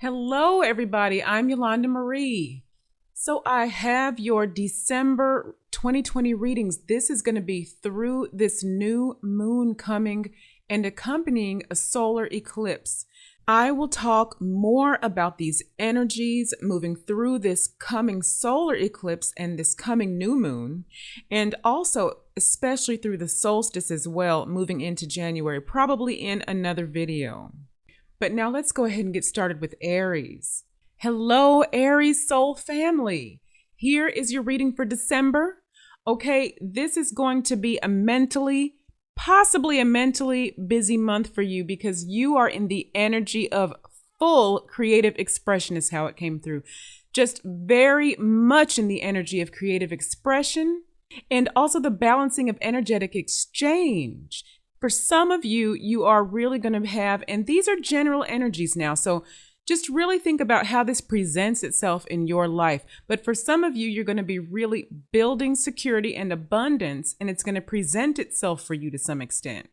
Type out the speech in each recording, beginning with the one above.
Hello, everybody. I'm Yolanda Marie. So I have your December 2020 readings. This is going to be through this new moon coming and accompanying a solar eclipse. I will talk more about these energies moving through this coming solar eclipse and this coming new moon, and also especially through the solstice as well, moving into January, probably in another video. But now let's go ahead and get started with Aries. Hello, Aries soul family. Here is your reading for December. Okay, this is going to be possibly a mentally busy month for you because you are in the energy of full creative expression is how it came through. Just very much in the energy of creative expression and also the balancing of energetic exchange. For some of you, you are really going to have, and these are general energies now, so just really think about how this presents itself in your life. But for some of you, you're going to be really building security and abundance, and it's going to present itself for you to some extent.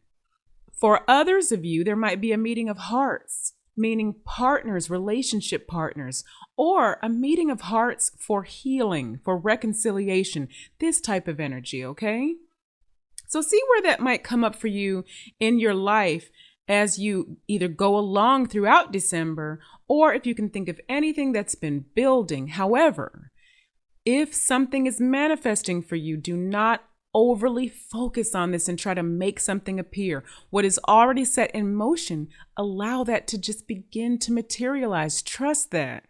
For others of you, there might be a meeting of hearts, meaning partners, relationship partners, or a meeting of hearts for healing, for reconciliation, this type of energy, okay? So see where that might come up for you in your life as you either go along throughout December, or if you can think of anything that's been building. However, if something is manifesting for you, do not overly focus on this and try to make something appear. What is already set in motion, allow that to just begin to materialize. Trust that.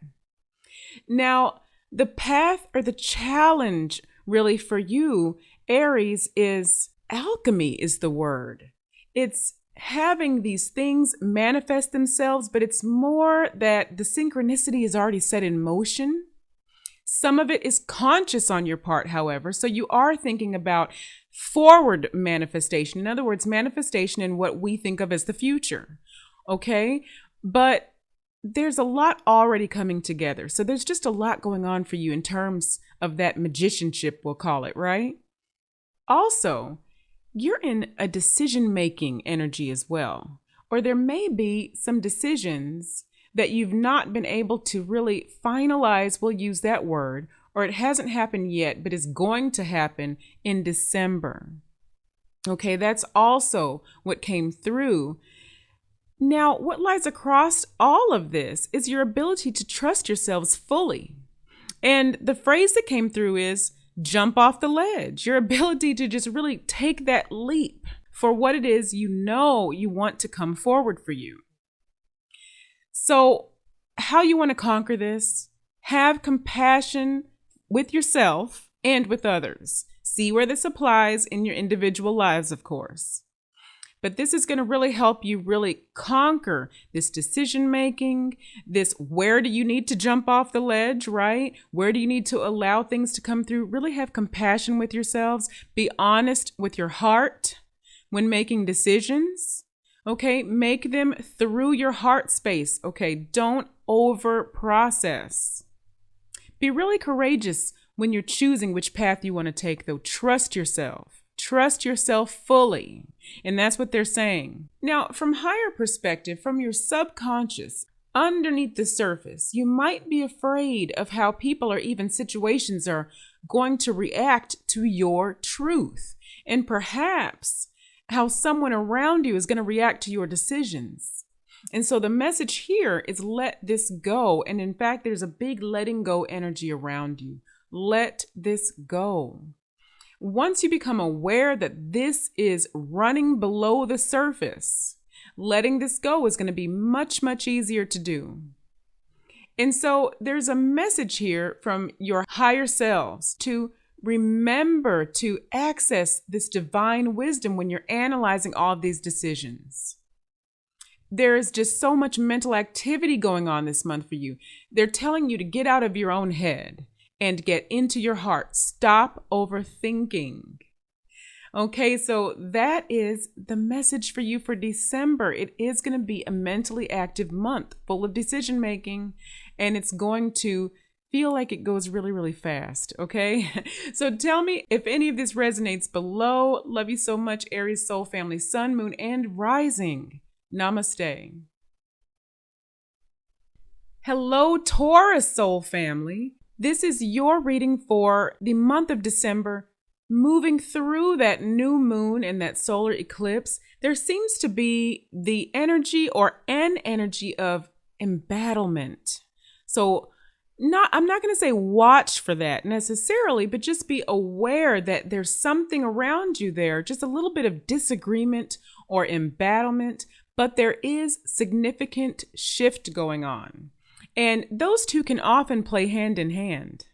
Now, the path or the challenge really for you, Aries, is alchemy is the word. It's having these things manifest themselves, but it's more that the synchronicity is already set in motion. Some of it is conscious on your part, however, so you are thinking about forward manifestation. In other words, manifestation in what we think of as the future, okay? But there's a lot already coming together. So there's just a lot going on for you in terms of that magicianship, we'll call it, right? Also, you're in a decision-making energy as well, or there may be some decisions that you've not been able to really finalize, we'll use that word, or it hasn't happened yet, but is going to happen in December. Okay, that's also what came through. Now, what lies across all of this is your ability to trust yourselves fully. And the phrase that came through is, jump off the ledge, your ability to just really take that leap for what it is you know you want to come forward for you. So how you want to conquer this? Have compassion with yourself and with others. See where this applies in your individual lives, of course. But this is going to really help you really conquer this decision making, this where do you need to jump off the ledge, right? Where do you need to allow things to come through? Really have compassion with yourselves. Be honest with your heart when making decisions, okay? Make them through your heart space, okay? Don't over process. Be really courageous when you're choosing which path you want to take, though. Trust yourself. Trust yourself fully. And that's what they're saying. Now, from higher perspective, from your subconscious, underneath the surface, you might be afraid of how people or even situations are going to react to your truth. And perhaps how someone around you is going to react to your decisions. And so the message here is let this go. And in fact, there's a big letting go energy around you. Let this go. Once you become aware that this is running below the surface, letting this go is going to be much, much easier to do. And so there's a message here from your higher selves to remember to access this divine wisdom when you're analyzing all of these decisions. There is just so much mental activity going on this month for you. They're telling you to get out of your own head and get into your heart. Stop overthinking. Okay, so that is the message for you for December. It is going to be a mentally active month full of decision making, and it's going to feel like it goes really, really fast. Okay, so tell me if any of this resonates below. Love you so much, Aries soul family, sun, moon, and rising. Namaste. Hello, Taurus soul family. This is your reading for the month of December. Moving through that new moon and that solar eclipse, there seems to be the energy or an energy of embattlement. So I'm not going to say watch for that necessarily, but just be aware that there's something around you there, just a little bit of disagreement or embattlement, but there is significant shift going on. And those two can often play hand in hand.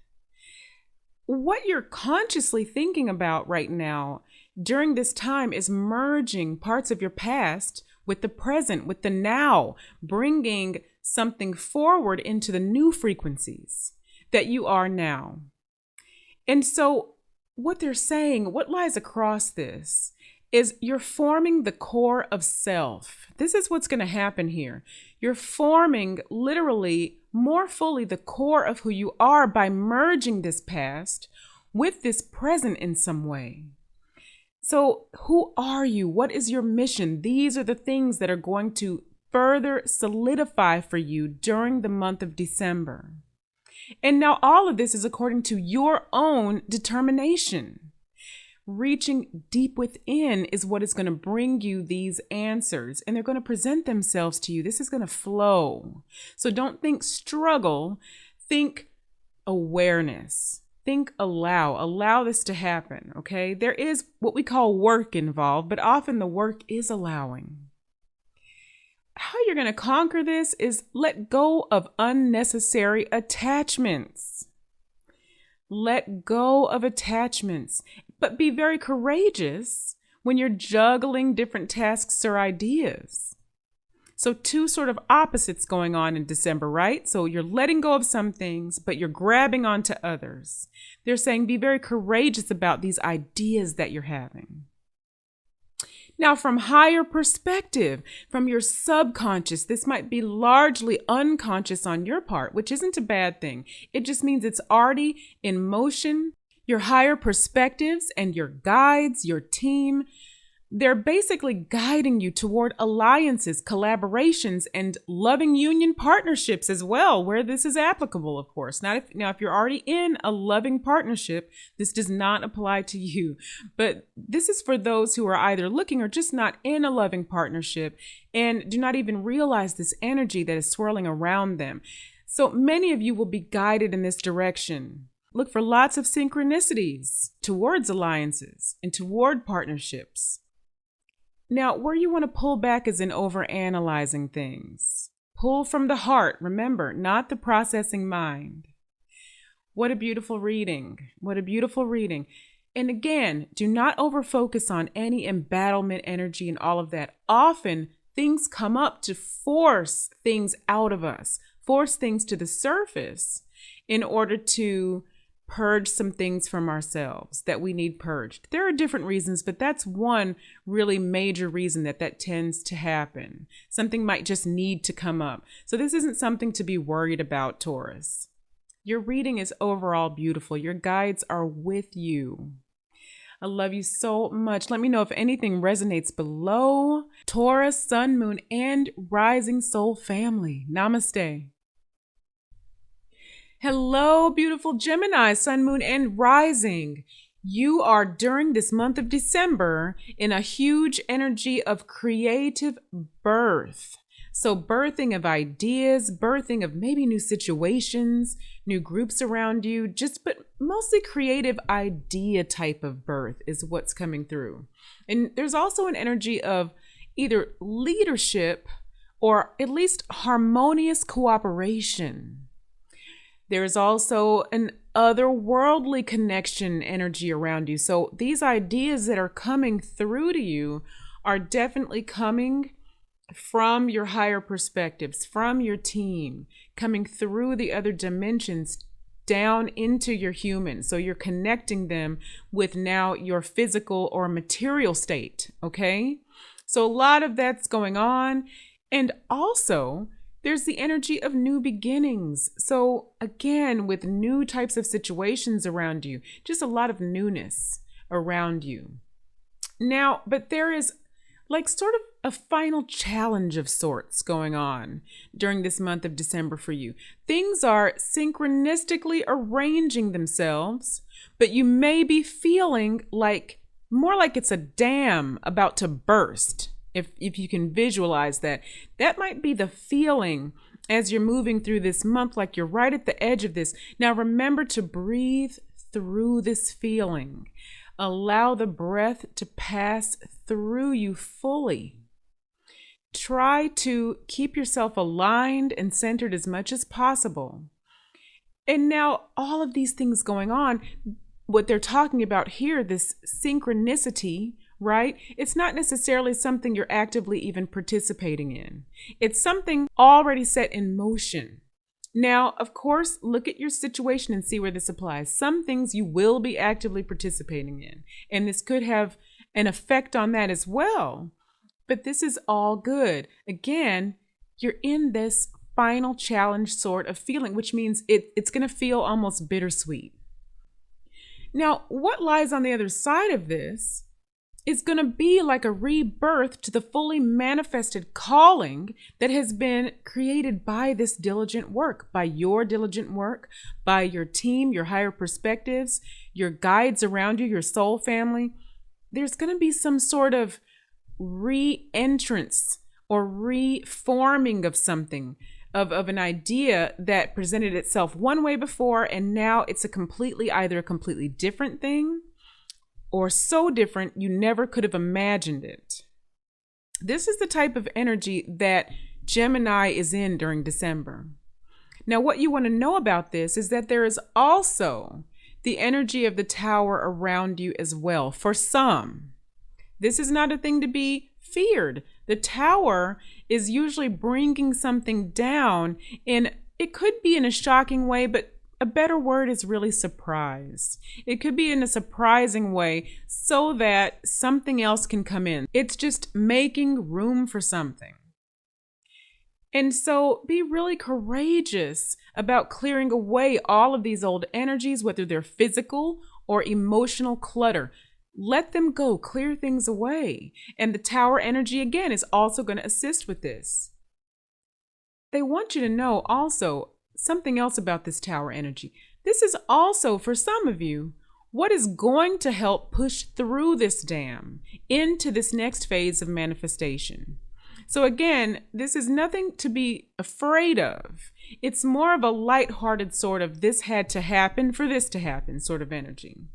What you're consciously thinking about right now during this time is merging parts of your past with the present, with the now, bringing something forward into the new frequencies that you are now. And so what they're saying, what lies across this is you're forming the core of self. This is what's going to happen here. You're forming literally more fully the core of who you are by merging this past with this present in some way. So who are you? What is your mission? These are the things that are going to further solidify for you during the month of December. And now all of this is according to your own determination. Reaching deep within is what is going to bring you these answers, and they're going to present themselves to you. This is going to flow. So don't think struggle, think awareness. Think allow this to happen, okay? There is what we call work involved, but often the work is allowing. How you're going to conquer this is let go of unnecessary attachments. Let go of attachments, but be very courageous when you're juggling different tasks or ideas. So two sort of opposites going on in December, right? So you're letting go of some things, but you're grabbing onto others. They're saying be very courageous about these ideas that you're having. Now, from higher perspective, from your subconscious, this might be largely unconscious on your part, which isn't a bad thing. It just means it's already in motion. Your higher perspectives and your guides, your team, they're basically guiding you toward alliances, collaborations, and loving union partnerships as well, where this is applicable, of course. Now, if you're already in a loving partnership, this does not apply to you. But this is for those who are either looking or just not in a loving partnership and do not even realize this energy that is swirling around them. So many of you will be guided in this direction. Look for lots of synchronicities towards alliances and toward partnerships. Now, where you want to pull back is in overanalyzing things. Pull from the heart, remember, not the processing mind. What a beautiful reading. What a beautiful reading. And again, do not overfocus on any embattlement energy and all of that. Often things come up to force things out of us, force things to the surface in order to purge some things from ourselves that we need purged. There are different reasons, but that's one really major reason that tends to happen. Something might just need to come up. So this isn't something to be worried about, Taurus. Your reading is overall beautiful. Your guides are with you. I love you so much. Let me know if anything resonates below. Taurus, Sun, Moon, and Rising Soul family. Namaste. Hello, beautiful Gemini, Sun, Moon, and Rising. You are during this month of December in a huge energy of creative birth. So birthing of ideas, birthing of maybe new situations, new groups around you, but mostly creative idea type of birth is what's coming through. And there's also an energy of either leadership or at least harmonious cooperation. There's also an otherworldly connection energy around you. So these ideas that are coming through to you are definitely coming from your higher perspectives, from your team, coming through the other dimensions down into your human. So you're connecting them with now your physical or material state, okay? So a lot of that's going on. And also, there's the energy of new beginnings. So again, with new types of situations around you, just a lot of newness around you. Now, but there is like sort of a final challenge of sorts going on during this month of December for you. Things are synchronistically arranging themselves, but you may be feeling more like it's a dam about to burst. If you can visualize that, that might be the feeling as you're moving through this month, like you're right at the edge of this. Now remember to breathe through this feeling. Allow the breath to pass through you fully. Try to keep yourself aligned and centered as much as possible. And now all of these things going on, what they're talking about here, this synchronicity, right? It's not necessarily something you're actively even participating in. It's something already set in motion. Now, of course, look at your situation and see where this applies. Some things you will be actively participating in, and this could have an effect on that as well. But this is all good. Again, you're in this final challenge sort of feeling, which means it's going to feel almost bittersweet. Now, what lies on the other side of this is going to be like a rebirth to the fully manifested calling that has been created by this diligent work, by your diligent work, by your team, your higher perspectives, your guides around you, your soul family. There's going to be some sort of re-entrance or reforming of something, of an idea that presented itself one way before, and now it's either a completely different thing or so different you never could have imagined it. This is the type of energy that Gemini is in during December. Now, what you want to know about this is that there is also the energy of the Tower around you as well. For some, this is not a thing to be feared. The Tower is usually bringing something down, and it could be in a shocking way, but a better word is really surprise. It could be in a surprising way so that something else can come in. It's just making room for something. And so be really courageous about clearing away all of these old energies, whether they're physical or emotional clutter. Let them go, clear things away. And the Tower energy, again, is also going to assist with this. They want you to know also something else about this Tower energy. This is also, for some of you, what is going to help push through this dam into this next phase of manifestation. So again, this is nothing to be afraid of. It's more of a lighthearted sort of this had to happen for this to happen sort of energy.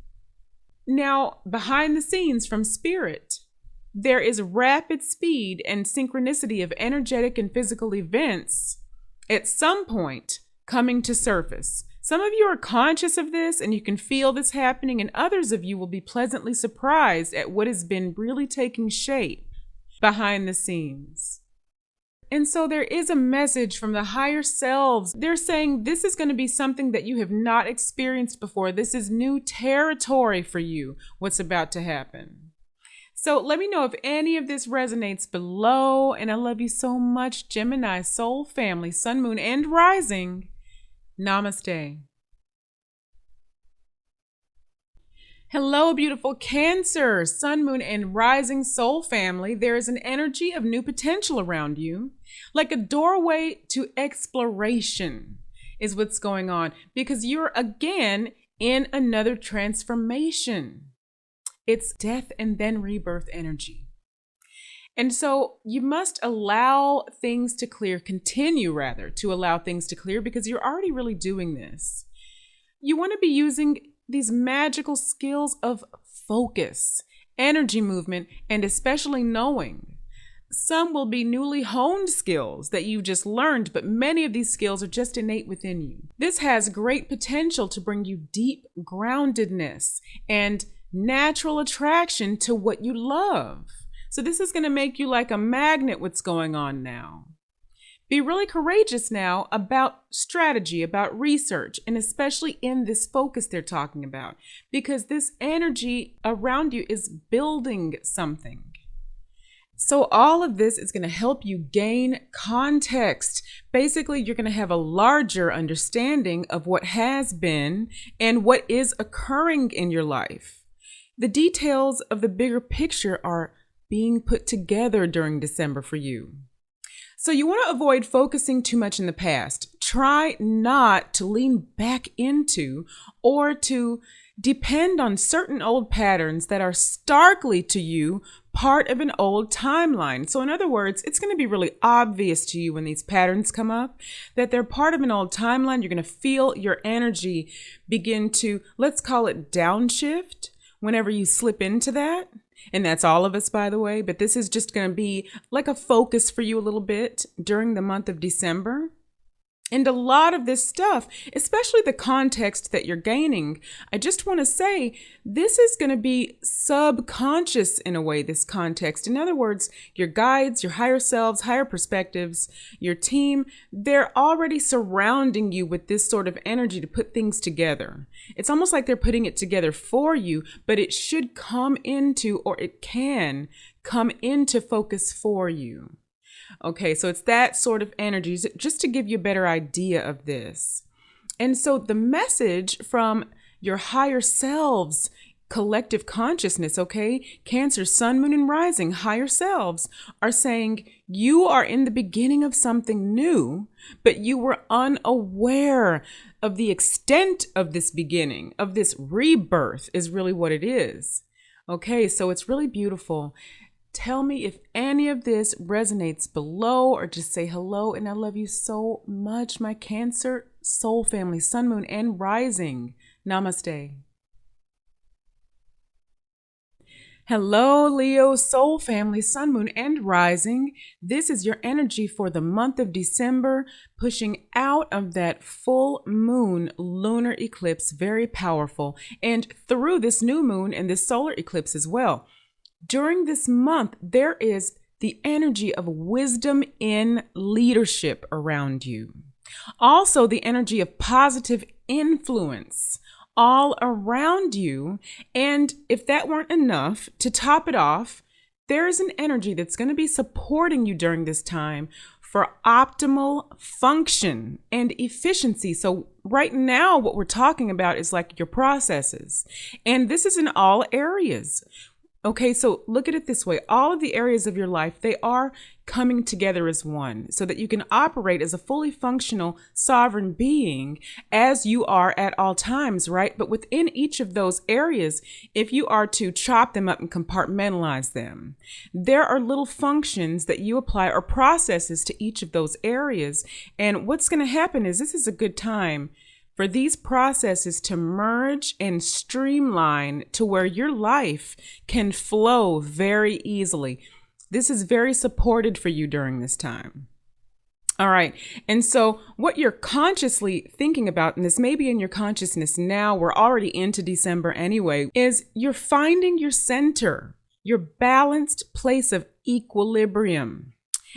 Now, behind the scenes from Spirit, there is rapid speed and synchronicity of energetic and physical events at some point coming to surface. Some of you are conscious of this and you can feel this happening, and others of you will be pleasantly surprised at what has been really taking shape behind the scenes. And so there is a message from the higher selves. They're saying this is going to be something that you have not experienced before. This is new territory for you, what's about to happen. So let me know if any of this resonates below. And I love you so much, Gemini, soul family, sun, moon, and rising. Namaste. Hello, beautiful Cancer, sun, moon, and rising soul family. There is an energy of new potential around you, like a doorway to exploration is what's going on, because you're again in another transformation. It's death and then rebirth energy. And so you must allow things to clear, continue rather to allow things to clear, because you're already really doing this. You want to be using these magical skills of focus, energy movement, and especially knowing. Some will be newly honed skills that you just learned, but many of these skills are just innate within you. This has great potential to bring you deep groundedness and natural attraction to what you love. So this is going to make you like a magnet, what's going on now. Be really courageous now about strategy, about research, and especially in this focus they're talking about, because this energy around you is building something. So all of this is going to help you gain context. Basically, you're going to have a larger understanding of what has been and what is occurring in your life. The details of the bigger picture are being put together during December for you. So you want to avoid focusing too much in the past. Try not to lean back into or to depend on certain old patterns that are starkly to you part of an old timeline. So in other words, it's going to be really obvious to you when these patterns come up that they're part of an old timeline. You're going to feel your energy begin to, let's call it downshift whenever you slip into that. And that's all of us, by the way, but this is just going to be like a focus for you a little bit during the month of December. And a lot of this stuff, especially the context that you're gaining, I just want to say this is going to be subconscious in a way, this context. In other words, your guides, your higher selves, higher perspectives, your team, they're already surrounding you with this sort of energy to put things together. It's almost like they're putting it together for you, but it should come into, or it can come into focus for you. Okay, so it's that sort of energy, just to give you a better idea of this. And so the message from your higher selves, collective consciousness, okay, Cancer, Sun, Moon, and Rising, higher selves are saying you are in the beginning of something new, but you were unaware of the extent of this beginning, of this rebirth is really what it is. Okay, so it's really beautiful. Tell me if any of this resonates below, or just say hello. And I love you so much, my Cancer soul family, Sun, Moon, and Rising. Namaste. Hello, Leo soul family, Sun, Moon, and Rising. This is your energy for the month of December, pushing out of that full moon lunar eclipse, very powerful, and through this new moon and this solar eclipse as well. During this month, there is the energy of wisdom in leadership around you. Also, the energy of positive influence all around you. And if that weren't enough, to top it off, there is an energy that's going to be supporting you during this time for optimal function and efficiency. So right now, what we're talking about is like your processes. And this is in all areas. Okay, so look at it this way. All of the areas of your life, they are coming together as one so that you can operate as a fully functional sovereign being as you are at all times, right? But within each of those areas, if you are to chop them up and compartmentalize them, there are little functions that you apply or processes to each of those areas. And what's going to happen is this is a good time for these processes to merge and streamline to where your life can flow very easily. This is very supported for you during this time. All right. And so what you're consciously thinking about, and this may be in your consciousness now, we're already into December anyway, is you're finding your center, your balanced place of equilibrium.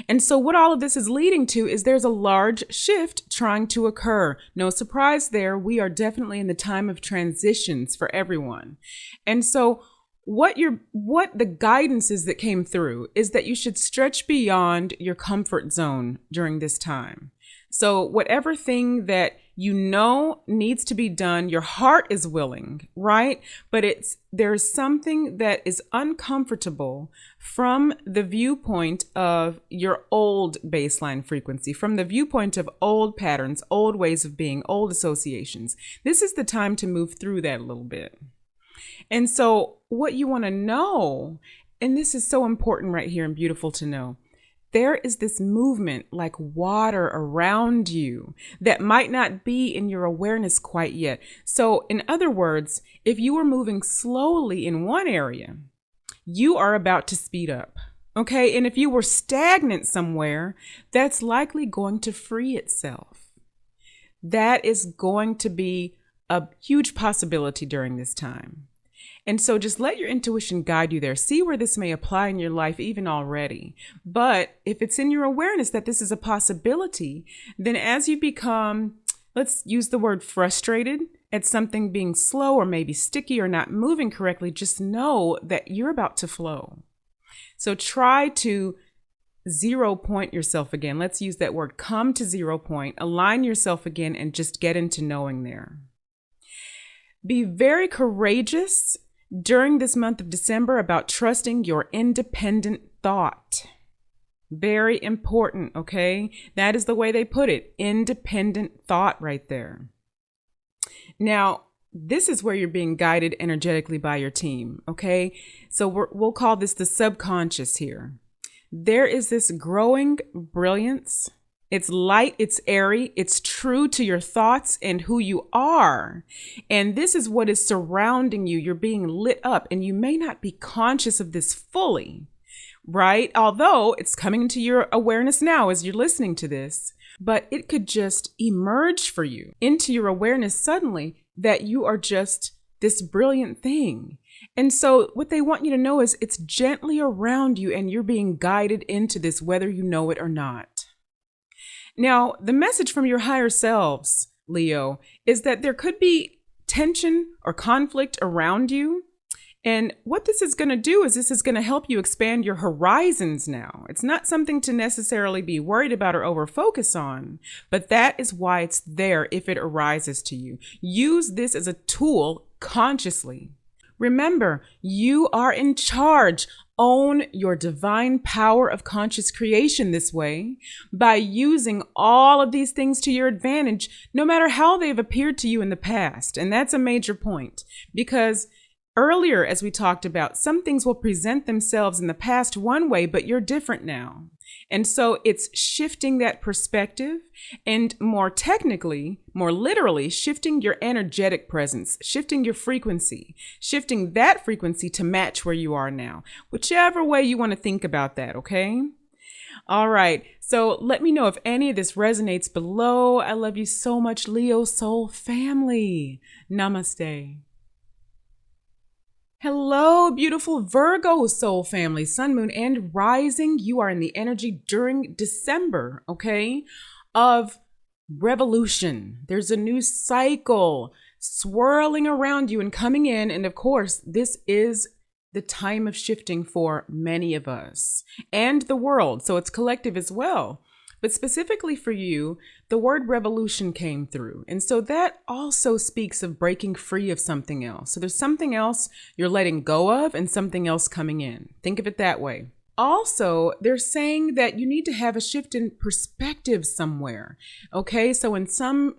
And so what all of this is leading to is there's a large shift trying to occur. No surprise there. We are definitely in the time of transitions for everyone. And so what the guidance is that came through is that you should stretch beyond your comfort zone during this time. So whatever thing that you know needs to be done, your heart is willing, right? But there's something that is uncomfortable from the viewpoint of your old baseline frequency, from the viewpoint of old patterns, old ways of being, old associations. This is the time to move through that a little bit. And so what you want to know, and this is so important right here and beautiful to know, there is this movement like water around you that might not be in your awareness quite yet. So in other words, if you were moving slowly in one area, you are about to speed up. Okay. And if you were stagnant somewhere, that's likely going to free itself. That is going to be a huge possibility during this time. And so just let your intuition guide you there. See where this may apply in your life even already. But if it's in your awareness that this is a possibility, then as you become, let's use the word frustrated at something being slow or maybe sticky or not moving correctly, just know that you're about to flow. So try to 0 point yourself again. Let's use that word. Come to 0 point, align yourself again, and just get into knowing there. Be very courageous. during this month of December about trusting your independent thought. Very important, okay? That is the way they put it. Independent thought right there. Now, this is where you're being guided energetically by your team, okay? So we'll call this the subconscious here. There is this growing brilliance. It's light, it's airy, it's true to your thoughts and who you are. And this is what is surrounding you. You're being lit up, and you may not be conscious of this fully, right? Although it's coming into your awareness now as you're listening to this, but it could just emerge for you into your awareness suddenly that you are just this brilliant thing. And so what they want you to know is it's gently around you, and you're being guided into this, whether you know it or not. Now, the message from your higher selves, Leo, is that there could be tension or conflict around you. And what this is going to do is this is going to help you expand your horizons now. It's not something to necessarily be worried about or over focus on, but that is why it's there if it arises to you. Use this as a tool consciously. Remember, you are in charge. Own your divine power of conscious creation this way by using all of these things to your advantage, no matter how they've appeared to you in the past. And that's a major point, because earlier, as we talked about, some things will present themselves in the past one way, but you're different now. And so it's shifting that perspective, and more technically, more literally, shifting your energetic presence, shifting your frequency, shifting that frequency to match where you are now, whichever way you want to think about that, okay? All right, so let me know if any of this resonates below. I love you so much, Leo Soul family. Namaste. Hello, beautiful Virgo soul family, sun, moon, and rising. You are in the energy during December, okay, of revolution. There's a new cycle swirling around you and coming in. And of course, this is the time of shifting for many of us and the world. So it's collective as well. But specifically for you, the word revolution came through. And so that also speaks of breaking free of something else. So there's something else you're letting go of and something else coming in. Think of it that way. Also, they're saying that you need to have a shift in perspective somewhere. Okay, so in some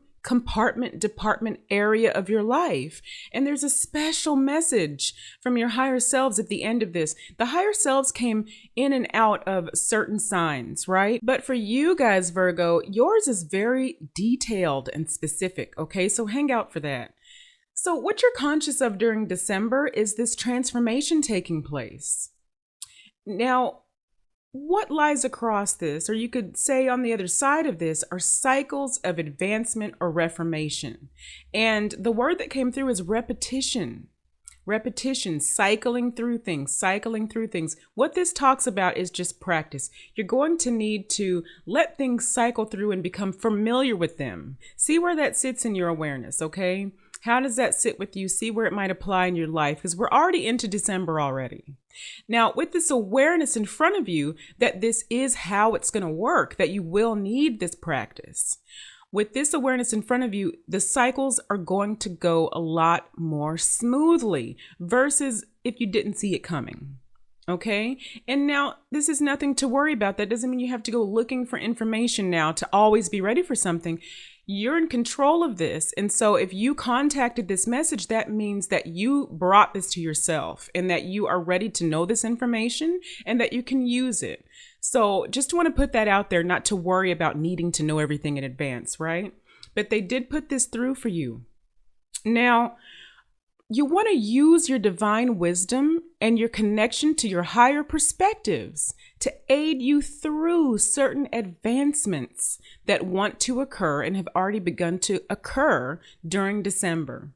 department area of your life. And there's a special message from your higher selves at the end of this. The higher selves came in and out of certain signs, right? But for you guys, Virgo, yours is very detailed and specific, okay? So hang out for that. So what you're conscious of during December is this transformation taking place. Now, what lies across this, or you could say on the other side of this, are cycles of advancement or reformation. And the word that came through is repetition. Repetition, cycling through things. What this talks about is just practice. You're going to need to let things cycle through and become familiar with them. See where that sits in your awareness, okay? How does that sit with you? See where it might apply in your life, because we're already into December already. Now, with this awareness in front of you that this is how it's going to work, that you will need this practice. With this awareness in front of you, the cycles are going to go a lot more smoothly versus if you didn't see it coming. Okay. And now this is nothing to worry about. That doesn't mean you have to go looking for information now to always be ready for something. You're in control of this. And so if you contacted this message, that means that you brought this to yourself and that you are ready to know this information and that you can use it. So just want to put that out there, not to worry about needing to know everything in advance, right? But they did put this through for you. Now, you want to use your divine wisdom and your connection to your higher perspectives to aid you through certain advancements that want to occur and have already begun to occur during December.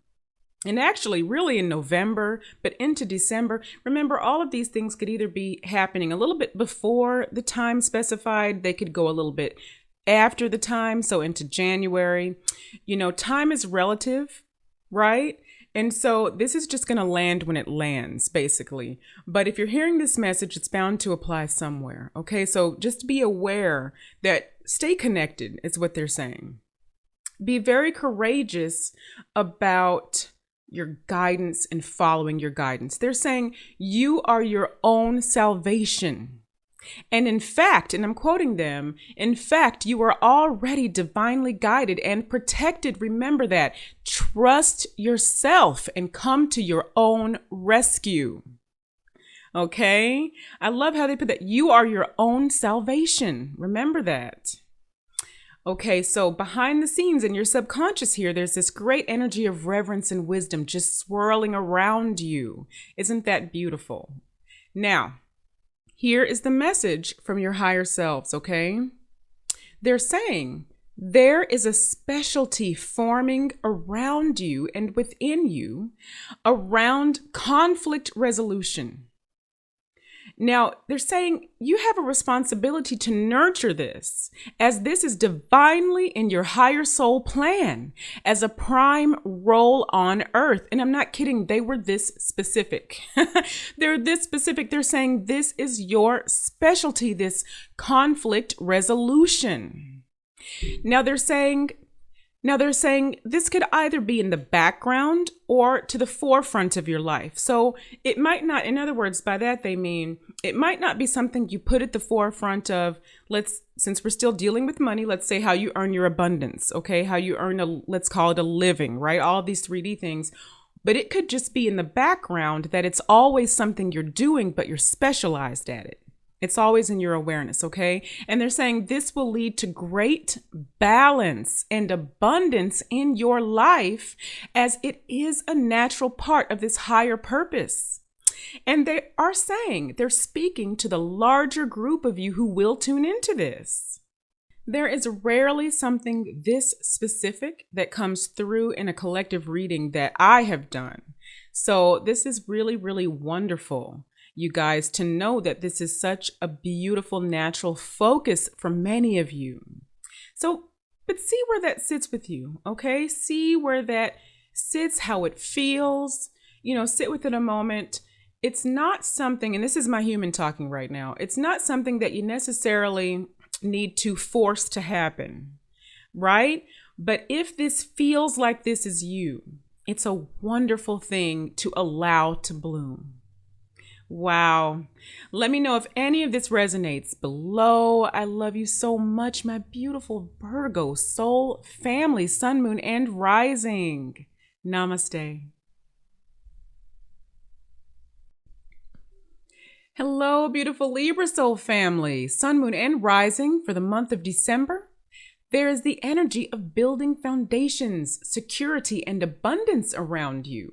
And actually, really in November, but into December. Remember, all of these things could either be happening a little bit before the time specified. They could go a little bit after the time, so into January. You know, time is relative, right? And so this is just going to land when it lands, basically. But if you're hearing this message, it's bound to apply somewhere. Okay, so just be aware that stay connected is what they're saying. Be very courageous about your guidance and following your guidance. They're saying you are your own salvation. And in fact, and I'm quoting them, in fact, you are already divinely guided and protected. Remember that. Trust yourself and come to your own rescue. Okay? I love how they put that. You are your own salvation. Remember that. Okay, so behind the scenes in your subconscious here, there's this great energy of reverence and wisdom just swirling around you. Isn't that beautiful? Now, here is the message from your higher selves, okay? They're saying there is a specialty forming around you and within you around conflict resolution. Now, they're saying you have a responsibility to nurture this, as this is divinely in your higher soul plan as a prime role on earth. And I'm not kidding. They were this specific. They're this specific. They're saying this is your specialty, this conflict resolution. Now they're saying this could either be in the background or to the forefront of your life. So it might not, in other words, by that they mean it might not be something you put at the forefront of, since we're still dealing with money, let's say how you earn your abundance, okay? How you earn let's call it a living, right? All these 3D things. But it could just be in the background that it's always something you're doing, but you're specialized at it. It's always in your awareness, okay? And they're saying this will lead to great balance and abundance in your life, as it is a natural part of this higher purpose. And they are saying, they're speaking to the larger group of you who will tune into this. There is rarely something this specific that comes through in a collective reading that I have done. So this is really, really wonderful, you guys, to know that this is such a beautiful natural focus for many of you. So, but see where that sits with you, okay? See where that sits, how it feels, sit with it a moment. It's not something, and this is my human talking right now, it's not something that you necessarily need to force to happen, right? But if this feels like this is you, it's a wonderful thing to allow to bloom. Wow. Let me know if any of this resonates below. I love you so much, my beautiful Virgo soul family, sun, moon, and rising. Namaste. Hello, beautiful Libra soul family, sun, moon, and rising for the month of December. There is the energy of building foundations, security, and abundance around you.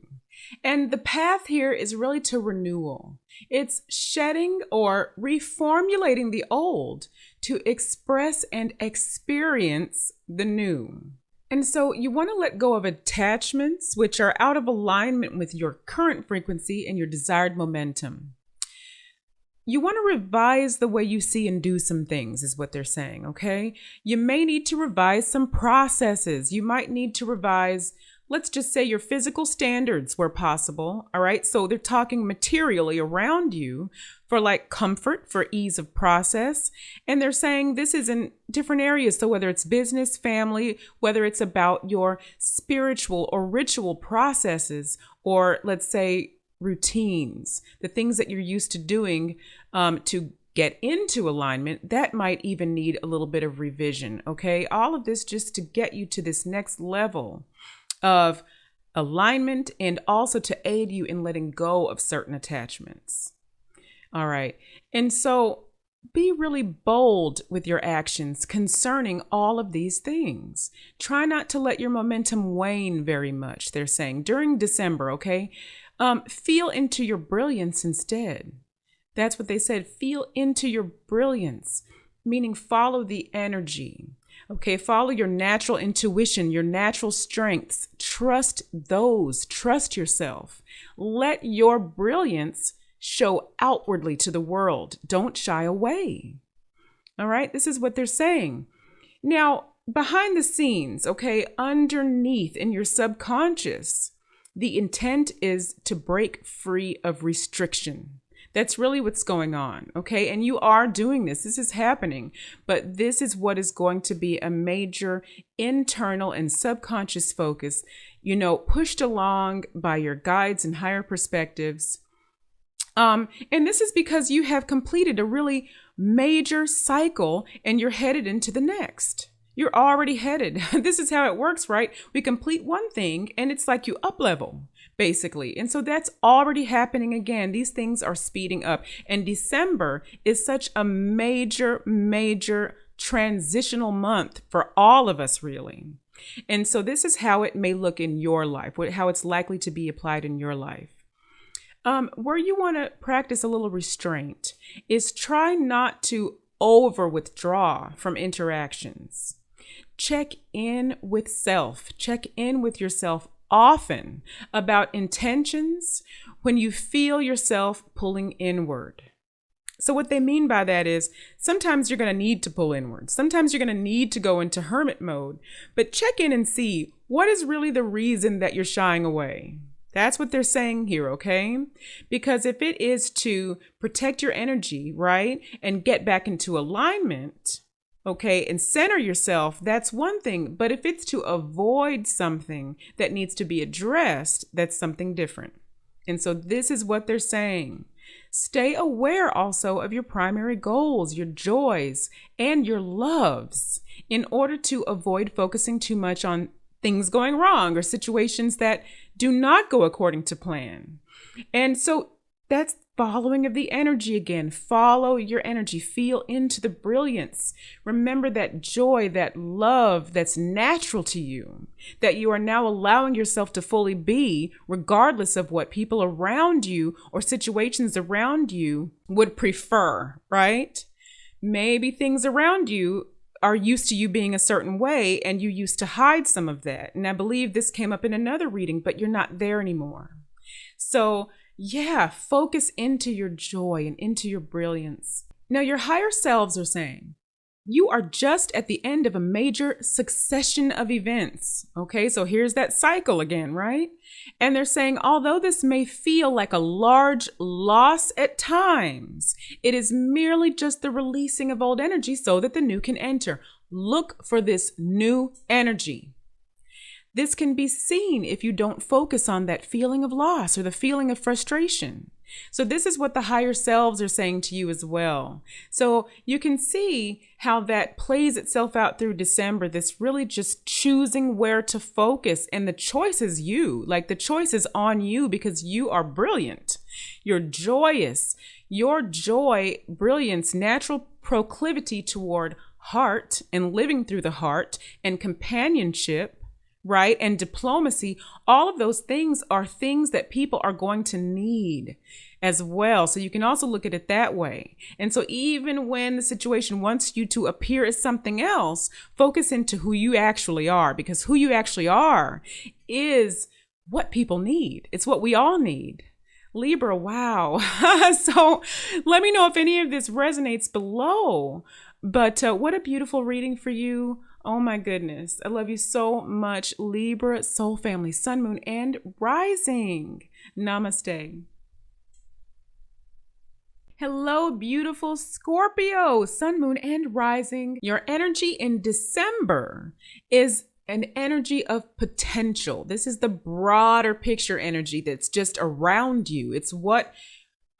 And the path here is really to renewal. It's shedding or reformulating the old to express and experience the new. And so you want to let go of attachments which are out of alignment with your current frequency and your desired momentum. You want to revise the way you see and do some things, is what they're saying, okay? You may need to revise some processes. You might need to revise, let's just say, your physical standards where possible, all right? So they're talking materially around you for like comfort, for ease of process. And they're saying this is in different areas. So whether it's business, family, whether it's about your spiritual or ritual processes, or let's say routines, the things that you're used to doing to get into alignment, that might even need a little bit of revision, okay? All of this just to get you to this next level of alignment and also to aid you in letting go of certain attachments. All right. And so be really bold with your actions concerning all of these things. Try not to let your momentum wane very much, they're saying, during December, okay? Feel into your brilliance instead. That's what they said. Feel into your brilliance, meaning follow the energy. Okay, follow your natural intuition, your natural strengths. Trust those. Trust yourself. Let your brilliance show outwardly to the world. Don't shy away. All right, this is what they're saying. Now, behind the scenes, okay, underneath in your subconscious, the intent is to break free of restriction. That's really what's going on, okay? And you are doing this. This is happening. But this is what is going to be a major internal and subconscious focus, pushed along by your guides and higher perspectives. And this is because you have completed a really major cycle and you're headed into the next. You're already headed. This is how it works, right? We complete one thing and it's like you up level, basically. And so that's already happening again. These things are speeding up. And December is such a major, major transitional month for all of us, really. And so this is how it may look in your life, how it's likely to be applied in your life. Where you want to practice a little restraint is try not to over withdraw from interactions. Check in with self. Check in with yourself often about intentions when you feel yourself pulling inward. So what they mean by that is sometimes you're going to need to pull inward. Sometimes you're going to need to go into hermit mode, but check in and see what is really the reason that you're shying away. That's what they're saying here, okay? Because if it is to protect your energy, right, and get back into alignment, okay, and center yourself, that's one thing. But if it's to avoid something that needs to be addressed, that's something different. And so this is what they're saying. Stay aware also of your primary goals, your joys, and your loves in order to avoid focusing too much on things going wrong or situations that do not go according to plan. And so that's following of the energy again. Follow your energy. Feel into the brilliance. Remember that joy, that love that's natural to you, that you are now allowing yourself to fully be, regardless of what people around you or situations around you would prefer, right? Maybe things around you are used to you being a certain way and you used to hide some of that. And I believe this came up in another reading, but you're not there anymore. So yeah, focus into your joy and into your brilliance. Now your higher selves are saying, you are just at the end of a major succession of events. Okay, so here's that cycle again, right? And they're saying, although this may feel like a large loss at times, it is merely just the releasing of old energy so that the new can enter. Look for this new energy. This can be seen if you don't focus on that feeling of loss or the feeling of frustration. So this is what the higher selves are saying to you as well. So you can see how that plays itself out through December, this really just choosing where to focus, and the choice is you, like the choice is on you because you are brilliant. You're joyous. Your joy, brilliance, natural proclivity toward heart and living through the heart and companionship, right? And diplomacy, all of those things are things that people are going to need as well. So you can also look at it that way. And so even when the situation wants you to appear as something else, focus into who you actually are, because who you actually are is what people need. It's what we all need. Libra, wow. So let me know if any of this resonates below. But what a beautiful reading for you. Oh my goodness. I love you so much. Libra, soul family, sun, moon, and rising. Namaste. Hello, beautiful Scorpio, sun, moon, and rising. Your energy in December is an energy of potential. This is the broader picture energy that's just around you. It's what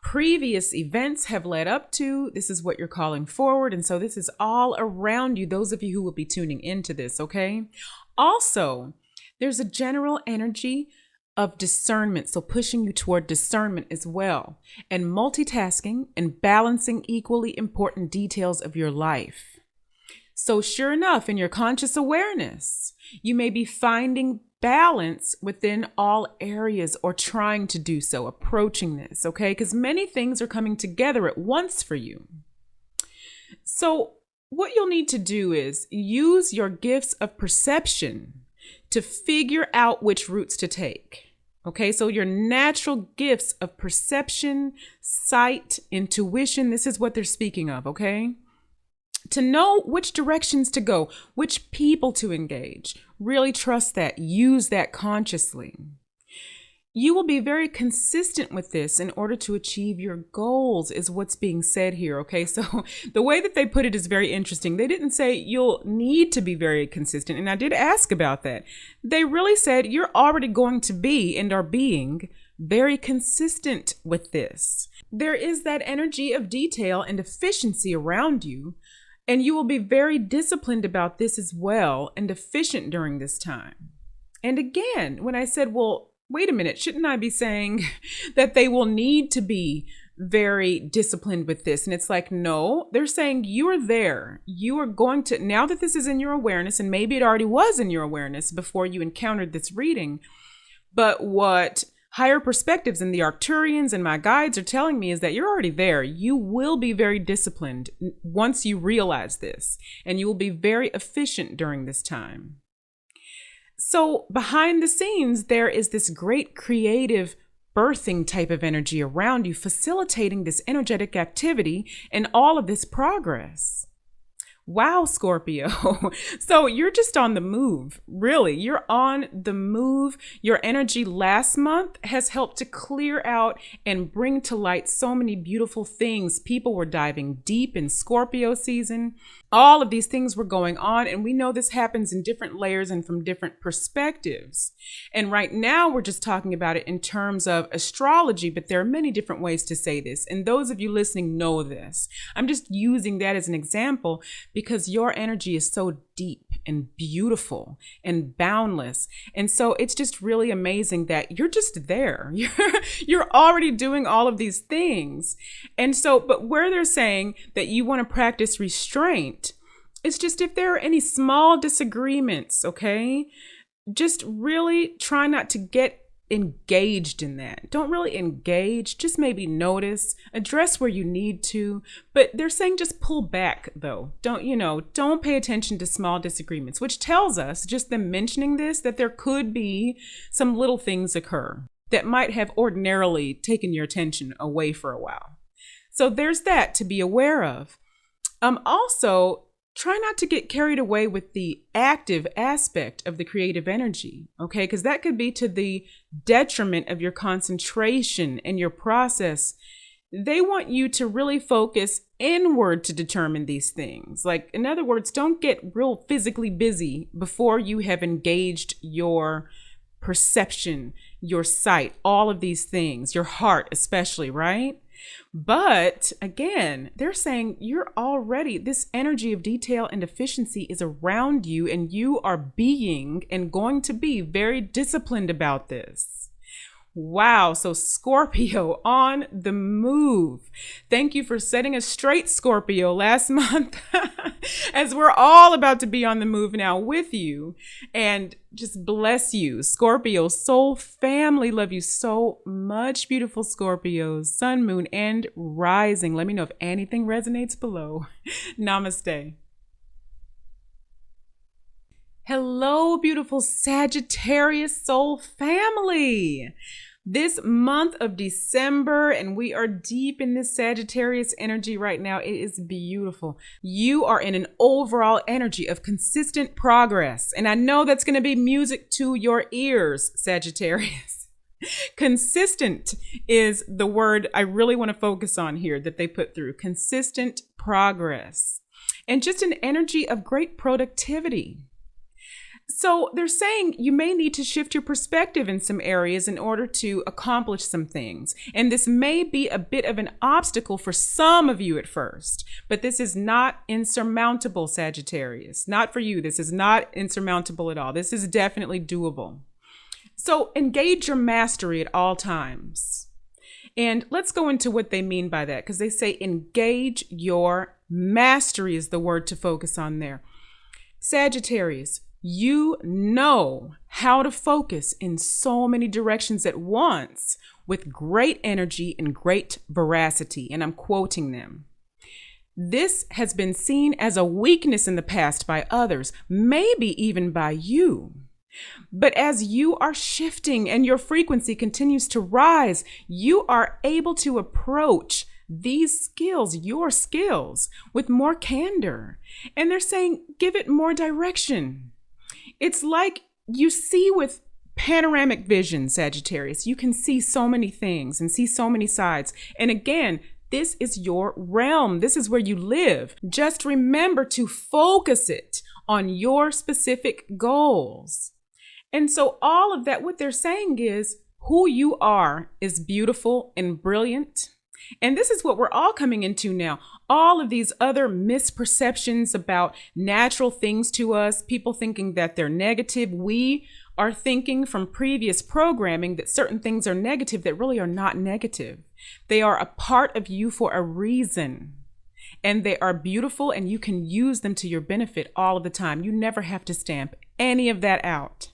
previous events have led up to. This is what you're calling forward. And so this is all around you, those of you who will be tuning into this, okay? Also, there's a general energy of discernment, so pushing you toward discernment as well, and multitasking and balancing equally important details of your life. So sure enough, in your conscious awareness, you may be finding balance within all areas or trying to do so, approaching this, okay? Because many things are coming together at once for you. So what you'll need to do is use your gifts of perception to figure out which routes to take. Okay, so your natural gifts of perception, sight, intuition, this is what they're speaking of, okay? To know which directions to go, which people to engage. Really trust that. Use that consciously. You will be very consistent with this in order to achieve your goals, is what's being said here. Okay, so the way that they put it is very interesting. They didn't say you'll need to be very consistent. And I did ask about that. They really said you're already going to be and are being very consistent with this. There is that energy of detail and efficiency around you. And you will be very disciplined about this as well and efficient during this time. And again, when I said, well, wait a minute, shouldn't I be saying that they will need to be very disciplined with this? And it's like, no, they're saying you are there. You are going to, now that this is in your awareness, and maybe it already was in your awareness before you encountered this reading, but what higher perspectives and the Arcturians and my guides are telling me is that you're already there. You will be very disciplined once you realize this, and you will be very efficient during this time. So behind the scenes, there is this great creative birthing type of energy around you, facilitating this energetic activity and all of this progress. Wow, Scorpio. So you're just on the move. Really, you're on the move. Your energy last month has helped to clear out and bring to light so many beautiful things. People were diving deep in Scorpio season. All of these things were going on, and we know this happens in different layers and from different perspectives. And right now, we're just talking about it in terms of astrology, but there are many different ways to say this. And those of you listening know this. I'm just using that as an example because your energy is so deep and beautiful and boundless. And so it's just really amazing that you're just there. You're already doing all of these things. And so, but where they're saying that you want to practice restraint, it's just if there are any small disagreements, okay, just really try not to get engaged in that. Don't really engage, just maybe notice, address where you need to, but they're saying just pull back though. Don't pay attention to small disagreements, which tells us, just them mentioning this, that there could be some little things occur that might have ordinarily taken your attention away for a while. So there's that to be aware of. Also, try not to get carried away with the active aspect of the creative energy, okay? Because that could be to the detriment of your concentration and your process. They want you to really focus inward to determine these things. Like, in other words, don't get real physically busy before you have engaged your perception, your sight, all of these things, your heart especially, right? But again, they're saying you're already, this energy of detail and efficiency is around you, and you are being and going to be very disciplined about this. Wow. So Scorpio on the move. Thank you for setting us straight, Scorpio, last month, as we're all about to be on the move now with you. And just bless you, Scorpio soul family. Love you so much, beautiful Scorpios, sun, moon, and rising. Let me know if anything resonates below. Namaste. Hello, beautiful Sagittarius soul family. This month of December, and we are deep in this Sagittarius energy right now. It is beautiful. You are in an overall energy of consistent progress. And I know that's going to be music to your ears, Sagittarius. Consistent is the word I really want to focus on here that they put through. Consistent progress. And just an energy of great productivity. So they're saying you may need to shift your perspective in some areas in order to accomplish some things. And this may be a bit of an obstacle for some of you at first, but this is not insurmountable, Sagittarius. Not for you. This is not insurmountable at all. This is definitely doable. So engage your mastery at all times. And let's go into what they mean by that, because they say engage your mastery is the word to focus on there. Sagittarius, you know how to focus in so many directions at once with great energy and great veracity. And I'm quoting them. This has been seen as a weakness in the past by others, maybe even by you. But as you are shifting and your frequency continues to rise, you are able to approach these skills, your skills, with more candor. And they're saying, give it more direction. It's like you see with panoramic vision, Sagittarius. You can see so many things and see so many sides. And again, this is your realm. This is where you live. Just remember to focus it on your specific goals. And so all of that, what they're saying is who you are is beautiful and brilliant. And this is what we're all coming into now. All of these other misperceptions about natural things to us, people thinking that they're negative. We are thinking from previous programming that certain things are negative that really are not negative. They are a part of you for a reason. And they are beautiful, and you can use them to your benefit all of the time. You never have to stamp any of that out.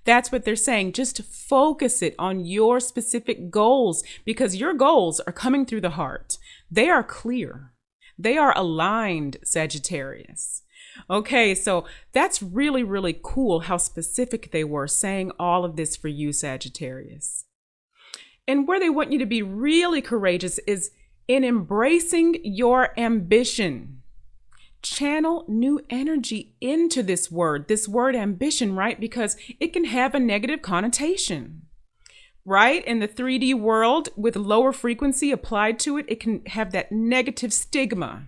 That's what they're saying. Just focus it on your specific goals, because your goals are coming through the heart. They are clear. They are aligned, Sagittarius. Okay, so that's really, really cool how specific they were saying all of this for you, Sagittarius. And where they want you to be really courageous is in embracing your ambition. Channel new energy into this word ambition, right? Because it can have a negative connotation, right? In the 3D world, with lower frequency applied to it, it can have that negative stigma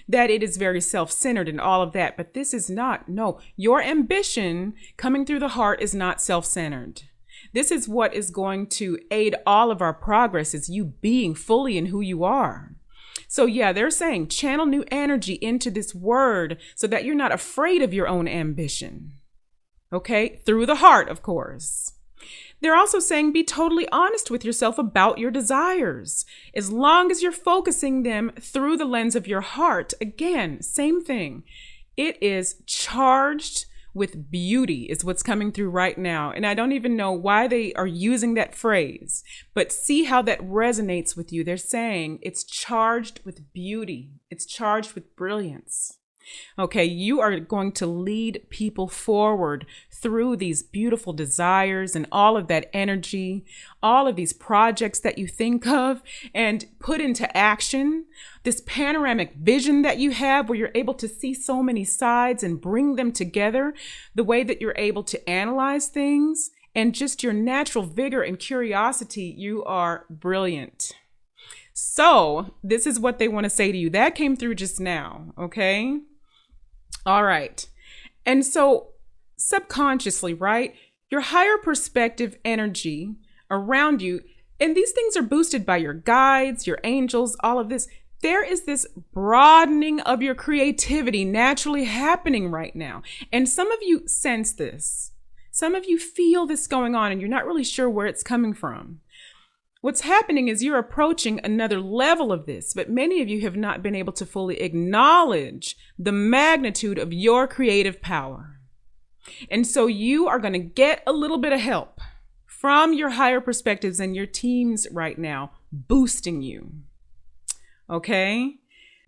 that it is very self-centered and all of that. But this is not. No, your ambition coming through the heart is not self-centered. This is what is going to aid all of our progress, is you being fully in who you are. So yeah, they're saying channel new energy into this word so that you're not afraid of your own ambition. Okay, through the heart, of course. They're also saying be totally honest with yourself about your desires. As long as you're focusing them through the lens of your heart, again, same thing. It is charged with beauty is what's coming through right now. And I don't even know why they are using that phrase, but see how that resonates with you. They're saying it's charged with beauty. It's charged with brilliance. Okay, you are going to lead people forward through these beautiful desires and all of that energy, all of these projects that you think of and put into action. This panoramic vision that you have where you're able to see so many sides and bring them together, the way that you're able to analyze things, and just your natural vigor and curiosity, you are brilliant. So this is what they want to say to you. That came through just now, okay? All right. And so subconsciously, right, your higher perspective energy around you, and these things are boosted by your guides, your angels, all of this. There is this broadening of your creativity naturally happening right now. And some of you sense this. Some of you feel this going on and you're not really sure where it's coming from. What's happening is you're approaching another level of this, but many of you have not been able to fully acknowledge the magnitude of your creative power. And so you are going to get a little bit of help from your higher perspectives and your teams right now, boosting you. Okay?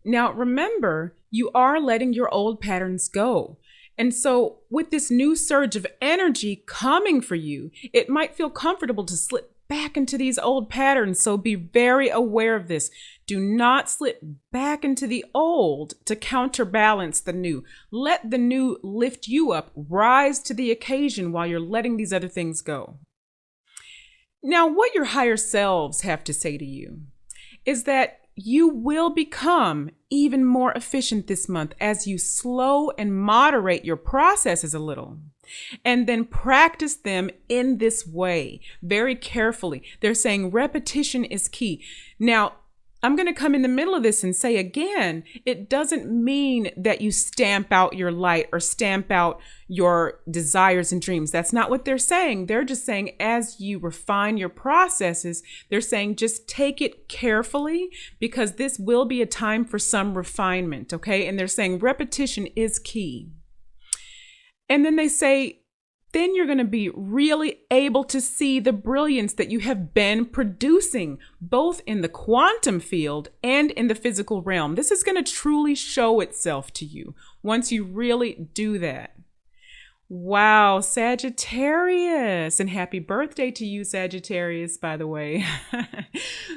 Now remember, you are letting your old patterns go. And so with this new surge of energy coming for you, it might feel comfortable to slip back into these old patterns. So be very aware of this. Do not slip back into the old to counterbalance the new. Let the new lift you up, rise to the occasion while you're letting these other things go. Now, what your higher selves have to say to you is that you will become even more efficient this month as you slow and moderate your processes a little. And then practice them in this way very carefully. They're saying repetition is key. Now, I'm going to come in the middle of this and say again, it doesn't mean that you stamp out your light or stamp out your desires and dreams. That's not what they're saying. They're just saying as you refine your processes, they're saying just take it carefully because this will be a time for some refinement, okay? And they're saying repetition is key. And then they say, then you're going to be really able to see the brilliance that you have been producing, both in the quantum field and in the physical realm. This is going to truly show itself to you once you really do that. Wow, Sagittarius, and happy birthday to you, Sagittarius, by the way.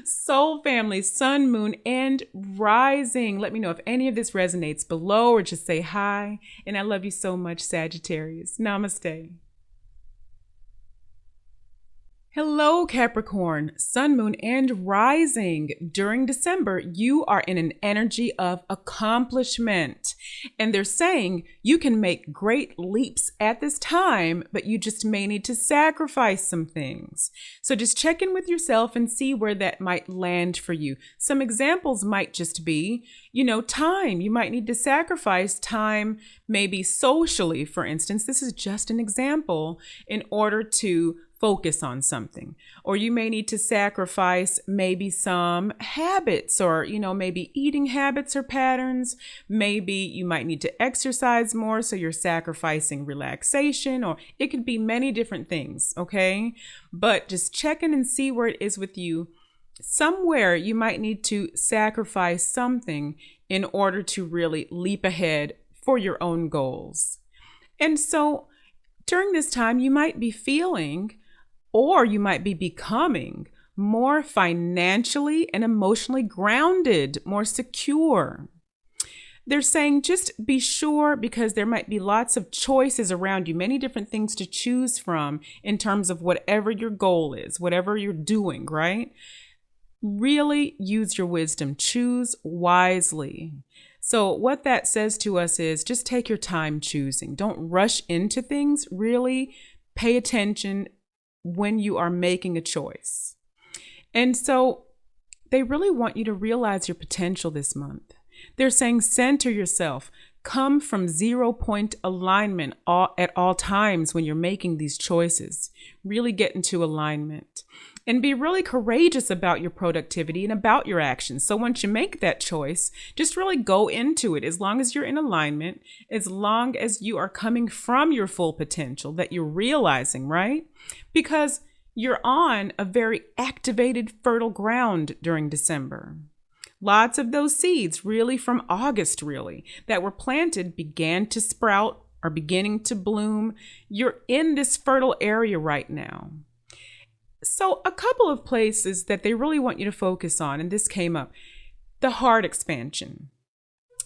Soul family, sun, moon, and rising. Let me know if any of this resonates below or just say hi. And I love you so much, Sagittarius. Namaste. Hello, Capricorn, Sun, Moon, and Rising. During December, you are in an energy of accomplishment. And they're saying you can make great leaps at this time, but you just may need to sacrifice some things. So just check in with yourself and see where that might land for you. Some examples might just be, time. You might need to sacrifice time, maybe socially, for instance. This is just an example, in order to focus on something. Or you may need to sacrifice maybe some habits, or maybe eating habits or patterns. Maybe you might need to exercise more, so you're sacrificing relaxation, or it could be many different things. Okay, but just check in and see where it is with you. Somewhere you might need to sacrifice something in order to really leap ahead for your own goals. And so during this time, you might be feeling, or you might be becoming, more financially and emotionally grounded, more secure. They're saying just be sure, because there might be lots of choices around you, many different things to choose from in terms of whatever your goal is, whatever you're doing, right? Really use your wisdom. Choose wisely. So what that says to us is just take your time choosing. Don't rush into things. Really pay attention when you are making a choice. And so they really want you to realize your potential this month. They're saying center yourself. Come from 0 point alignment at all times when you're making these choices. Really get into alignment. And be really courageous about your productivity and about your actions. So once you make that choice, just really go into it. As long as you're in alignment, as long as you are coming from your full potential that you're realizing, right? Because you're on a very activated, fertile ground during December. Lots of those seeds, really from August, really, that were planted began to sprout, are beginning to bloom. You're in this fertile area right now. So a couple of places that they really want you to focus on, and this came up, the heart expansion.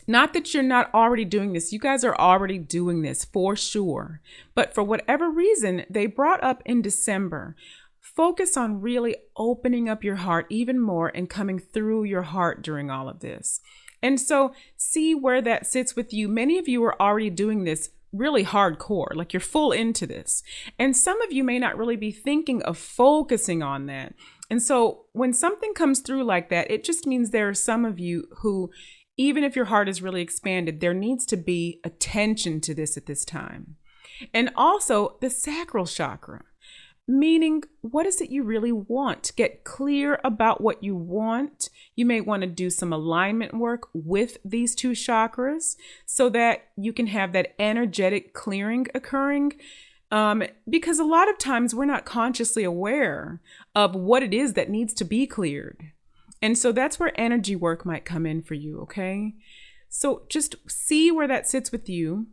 Not that you're not already doing this. You guys are already doing this for sure. But for whatever reason, they brought up in December, focus on really opening up your heart even more and coming through your heart during all of this. And so see where that sits with you. Many of you are already doing this really hardcore, like you're full into this. And some of you may not really be thinking of focusing on that. And so when something comes through like that, it just means there are some of you who, even if your heart is really expanded, there needs to be attention to this at this time. And also the sacral chakra, meaning what is it you really want? Get clear about what you want. You may want to do some alignment work with these two chakras so that you can have that energetic clearing occurring. Because a lot of times we're not consciously aware of what it is that needs to be cleared. And so that's where energy work might come in for you, okay? So just see where that sits with you.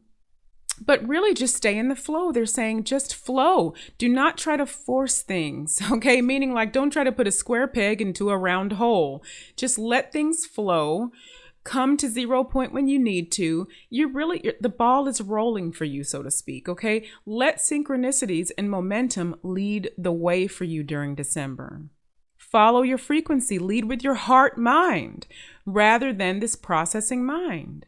But really just stay in the flow. They're saying just flow. Do not try to force things, okay? Meaning like don't try to put a square peg into a round hole. Just let things flow. Come to 0 point when you need to. The ball is rolling for you, so to speak, okay? Let synchronicities and momentum lead the way for you during December. Follow your frequency. Lead with your heart mind rather than this processing mind.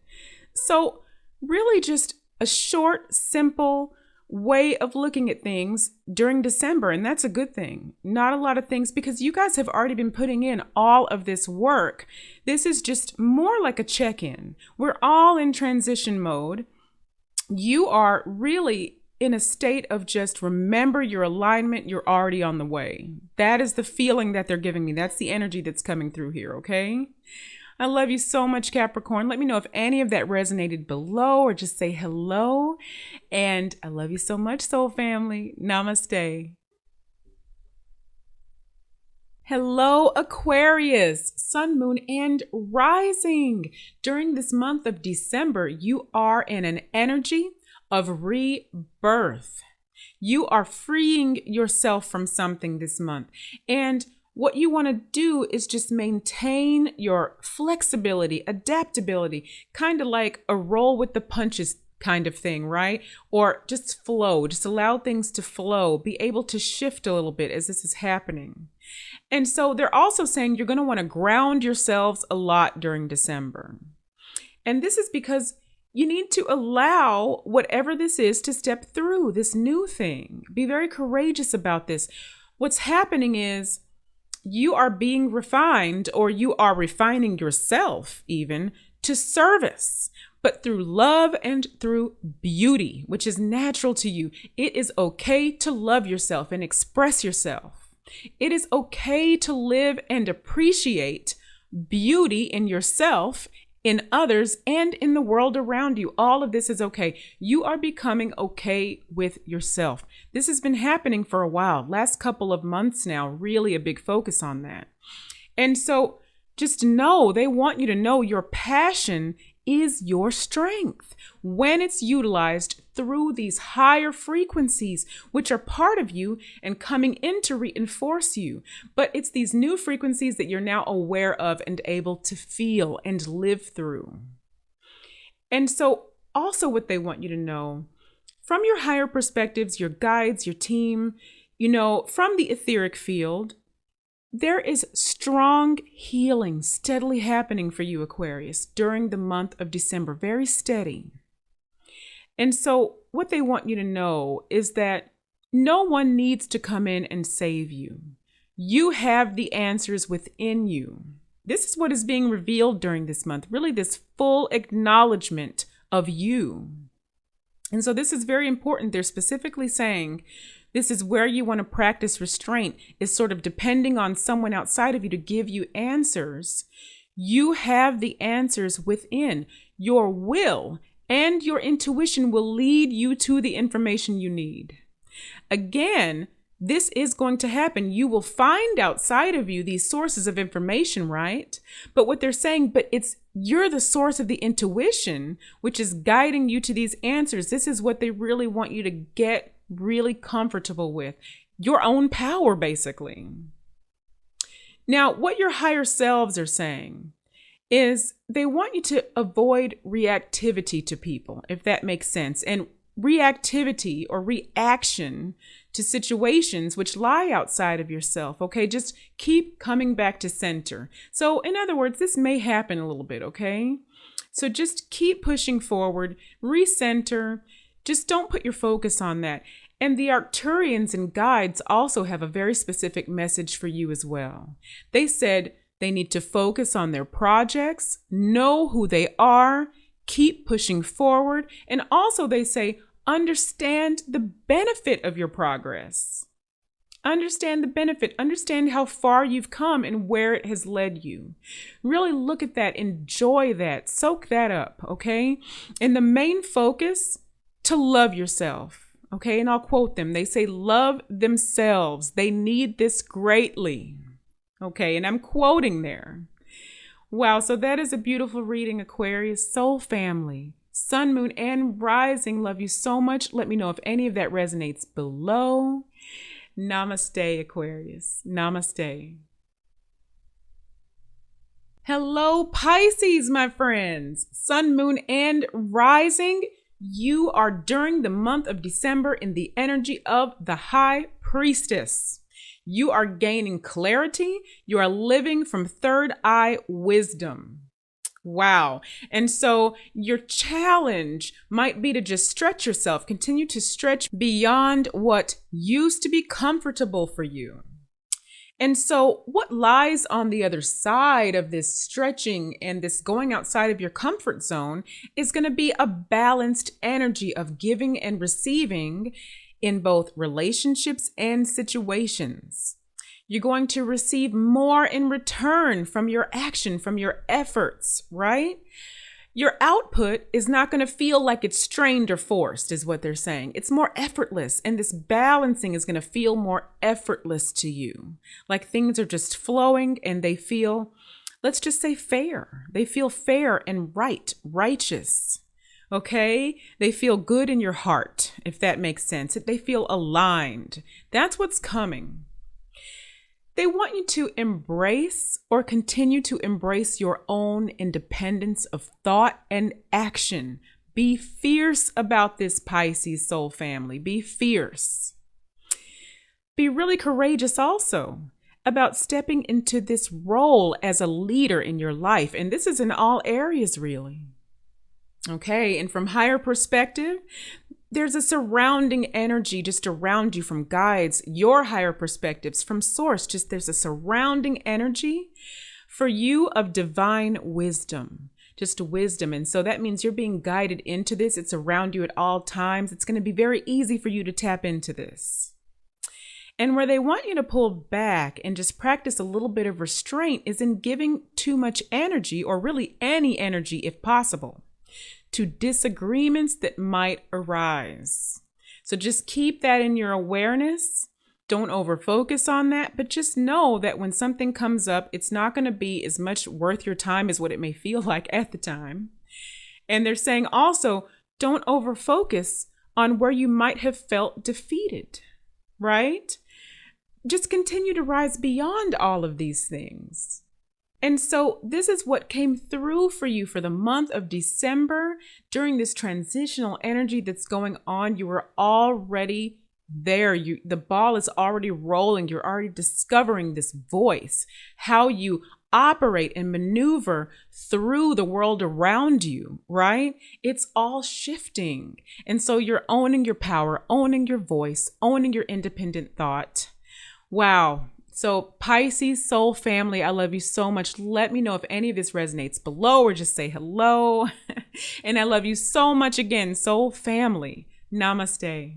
So really just a short, simple way of looking at things during December. And that's a good thing. Not a lot of things, because you guys have already been putting in all of this work. This is just more like a check-in. We're all in transition mode. You are really in a state of just remember your alignment. You're already on the way. That is the feeling that they're giving me. That's the energy that's coming through here, okay? I love you so much, Capricorn. Let me know if any of that resonated below, or just say hello. And I love you so much, soul family. Namaste. Hello, Aquarius, Sun, Moon, and Rising. During this month of December, you are in an energy of rebirth. You are freeing yourself from something this month. And what you want to do is just maintain your flexibility, adaptability, kind of like a roll with the punches kind of thing, right? Or just flow, just allow things to flow, be able to shift a little bit as this is happening. And so they're also saying you're going to want to ground yourselves a lot during December. And this is because you need to allow whatever this is to step through this new thing. Be very courageous about this. What's happening is you are being refined, or you are refining yourself even to service, but through love and through beauty, which is natural to you. It is okay to love yourself and express yourself. It is okay to live and appreciate beauty in yourself, in others, and in the world around you. All of this is okay. You are becoming okay with yourself. This has been happening for a while. Last couple of months now, really a big focus on that. And so just know, they want you to know your passion is your strength when it's utilized through these higher frequencies, which are part of you and coming in to reinforce you. But it's these new frequencies that you're now aware of and able to feel and live through. And so also what they want you to know from your higher perspectives, your guides, your team, from the etheric field, there is strong healing steadily happening for you, Aquarius, during the month of December, very steady. And so what they want you to know is that no one needs to come in and save you. You have the answers within you. This is what is being revealed during this month, really this full acknowledgement of you. And so this is very important. They're specifically saying this is where you want to practice restraint, is sort of depending on someone outside of you to give you answers. You have the answers within. Your will and your intuition will lead you to the information you need. Again, this is going to happen. You will find outside of you these sources of information, right? But what they're saying, you're the source of the intuition, which is guiding you to these answers. This is what they really want you to get really comfortable with. Your own power, basically. Now, what your higher selves are saying is they want you to avoid reactivity to people, if that makes sense. And reactivity or reaction to situations which lie outside of yourself, okay? Just keep coming back to center. So in other words, this may happen a little bit, okay? So just keep pushing forward, recenter, just don't put your focus on that. And the Arcturians and guides also have a very specific message for you as well. They said they need to focus on their projects, know who they are, keep pushing forward. And also they say, understand the benefit of your progress. Understand the benefit. Understand how far you've come and where it has led you. Really look at that. Enjoy that. Soak that up, okay? And the main focus, to love yourself. Okay, and I'll quote them. They say, love themselves. They need this greatly. Okay, and I'm quoting there. Wow, so that is a beautiful reading, Aquarius. Soul family, sun, moon, and rising. Love you so much. Let me know if any of that resonates below. Namaste, Aquarius. Namaste. Hello, Pisces, my friends. Sun, moon, and rising. You are during the month of December in the energy of the High Priestess. You are gaining clarity. You are living from third eye wisdom. Wow. And so your challenge might be to just stretch yourself, continue to stretch beyond what used to be comfortable for you. And so what lies on the other side of this stretching and this going outside of your comfort zone is going to be a balanced energy of giving and receiving in both relationships and situations. You're going to receive more in return from your action, from your efforts, right? Your output is not going to feel like it's strained or forced, is what they're saying. It's more effortless, and this balancing is going to feel more effortless to you. Like things are just flowing and they feel, let's just say fair. They feel fair and righteous. Okay? They feel good in your heart, if that makes sense. They feel aligned. That's what's coming. They want you to embrace or continue to embrace your own independence of thought and action Be fierce about this, Pisces soul family. Be fierce. Be really courageous also about stepping into this role as a leader in your life. And this is in all areas, really. Okay, and from higher perspective, there's a surrounding energy just around you from guides, your higher perspectives, from source. Just there's a surrounding energy for you of divine wisdom, just wisdom. And so that means you're being guided into this. It's around you at all times. It's going to be very easy for you to tap into this. And where they want you to pull back and just practice a little bit of restraint is in giving too much energy, or really any energy if possible, to disagreements that might arise. So just keep that in your awareness. Don't over-focus on that, but just know that when something comes up, it's not going to be as much worth your time as what it may feel like at the time. And they're saying also, don't over-focus on where you might have felt defeated, right? Just continue to rise beyond all of these things. And so this is what came through for you for the month of December. During this transitional energy that's going on, you were already there. The ball is already rolling. You're already discovering this voice, how you operate and maneuver through the world around you, right? It's all shifting. And so you're owning your power, owning your voice, owning your independent thought. Wow. So Pisces soul family, I love you so much. Let me know if any of this resonates below, or just say hello. And I love you so much again, soul family. Namaste.